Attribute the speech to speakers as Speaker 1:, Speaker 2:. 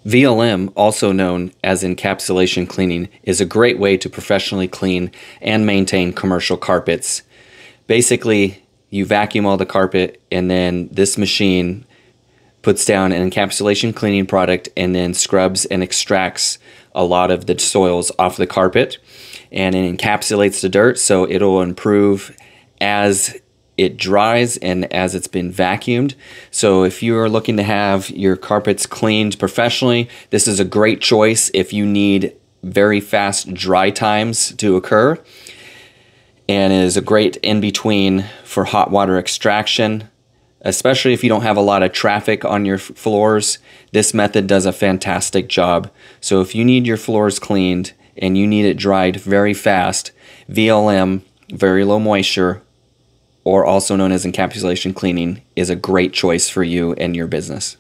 Speaker 1: VLM, also known as encapsulation cleaning, is a great way to professionally clean and maintain commercial carpets. Basically, you vacuum all the carpet and then this machine puts down an encapsulation cleaning product and then scrubs and extracts a lot of the soils off the carpet, and it encapsulates the dirt so it'll improve as it dries and as it's been vacuumed. So if you're looking to have your carpets cleaned professionally, this is a great choice if you need very fast dry times to occur, and is a great in-between for hot water extraction. Especially if you don't have a lot of traffic on your floors, this method does a fantastic job. So if you need your floors cleaned and you need it dried very fast, VLM, very low moisture, or also known as encapsulation cleaning, is a great choice for you and your business.